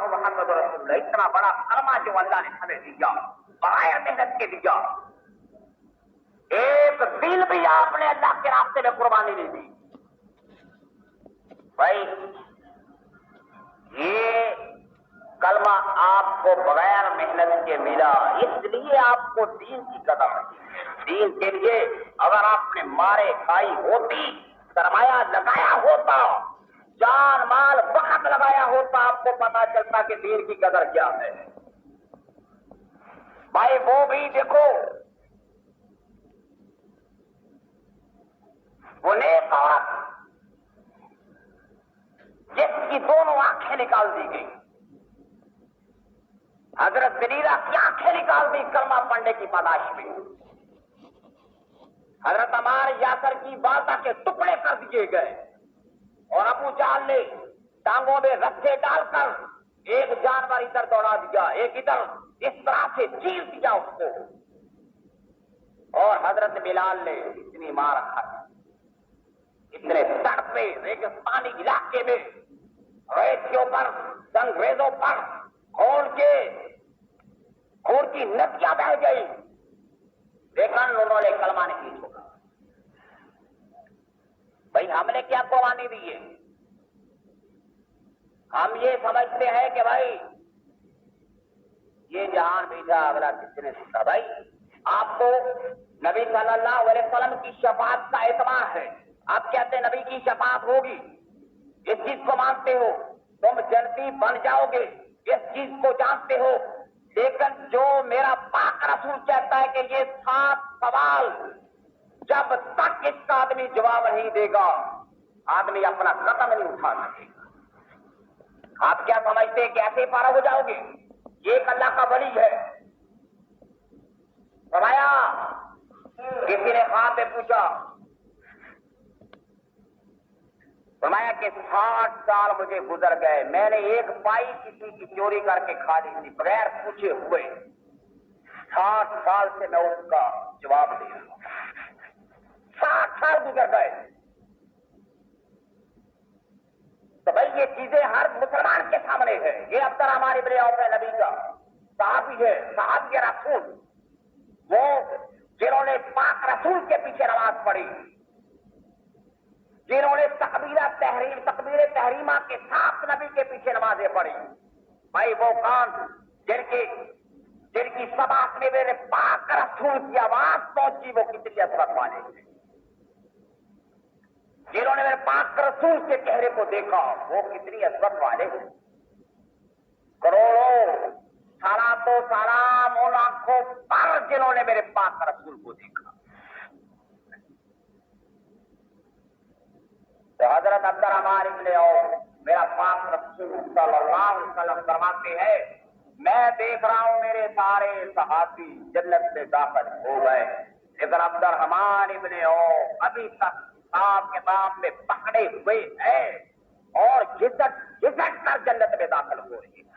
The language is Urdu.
محمد رسول اللہ، اتنا بڑا کلمہ جو اللہ نے ہمیں دیا بغیر محنت کے دیا، ایک دل بھی آپ نے اللہ کے راستے میں قربانی نہیں دی۔ بھائی یہ کلمہ آپ کو بغیر محنت کے ملا، اس لیے آپ کو دین کی قدر ہے۔ دین کے لیے اگر آپ نے مارے کھائی ہوتی، سرمایہ لگایا ہوتا، جان مال وقت لگایا ہوتا، آپ کو پتا چلتا کہ دین کی قدر کیا ہے۔ بھائی وہ بھی دیکھو، وہ نیک عورت جس کی دونوں آنکھیں نکال دی گئی، حضرت دلیلہ کی آنکھیں نکال دی کلمہ پڑھنے کی پاداش میں، حضرت عمار یاسر کی والدہ کے ٹکڑے کر دیے گئے، اور ابو جہل نے ٹانگوں میں رسے ڈال کر ایک جانور ادھر دوڑا دیا، ایک ادھر، اس طرح سے چیر دیا اس کو، اور حضرت بلال نے اتنی مار کھائی، اتنے تڑپے ریگستانی علاقے میں ریتیوں پر، انگریزوں پر خون کی ندیاں بہہ گئی، لیکن انہوں نے کلمہ نہیں چھوڑا۔ بھائی ہم نے کیا قربانی دی ہے؟ ہم یہ سمجھتے ہیں کہ بھائی یہ جہان میٹھا اگلا کسی نے سنا۔ بھائی آپ کو نبی صلی اللہ علیہ وسلم کی شفاعت کا اعتماد ہے، آپ کہتے ہیں نبی کی شفاعت ہوگی، اس چیز کو مانتے ہو، تم جنتی بن جاؤ گے، اس چیز کو جانتے ہو، لیکن جو میرا پاک رسول کہتا ہے کہ یہ 7 سوال جب تک اس کا آدمی جواب نہیں دے گا، آدمی اپنا قدم نہیں اٹھا سکے گا۔ آپ کیا سمجھتے ہیں کہ ایسے فارغ ہو جاؤ گے؟ یہ ایک اللہ کا ولی ہے۔ فرمایا کسی نے خواب میں پوچھا، فرمایا کہ 60 سال مجھے گزر گئے، میں نے ایک پائی کسی کی چوری کر کے کھا لی تھی بغیر پوچھے ہوئے، 60 سال سے میں اس کا جواب دے رہا ہوں، 60 سال گزر گئے۔ تو بھائی یہ چیزیں ہر مسلمان کے سامنے ہے۔ یہ عبد الرحمن ابن عوف نبی کا صحابی ہے، صحابی رسول، وہ جنہوں نے پاک رسول کے پیچھے نماز پڑھی، جنہوں نے تکبیر تحریمہ کے ساتھ نبی کے پیچھے نمازیں پڑھی۔ بھائی وہ کون جن کی سباق میں میرے پاک رسول کی آواز پہنچی، وہ کتنی اثرت والے تھے۔ جنہوں نے میرے پاک رسول کے چہرے کو دیکھا، وہ کتنی اثرت والے تھے۔ کروڑوں سالہ سلام ان آنکھوں پر جنہوں نے میرے پاک رسول کو دیکھا۔ تو حضرت عبد الرحمن ابن عوف، میرا پاک رسول صلی اللہ علیہ وسلم فرماتے ہیں میں دیکھ رہا ہوں میرے سارے صحابی جنت میں داخل ہو گئے، لیکن عبد الرحمن ابن عوف ابھی تک حساب کتاب میں پکڑے ہوئے ہیں اور گھسٹ کر جنت میں داخل ہو رہی ہے۔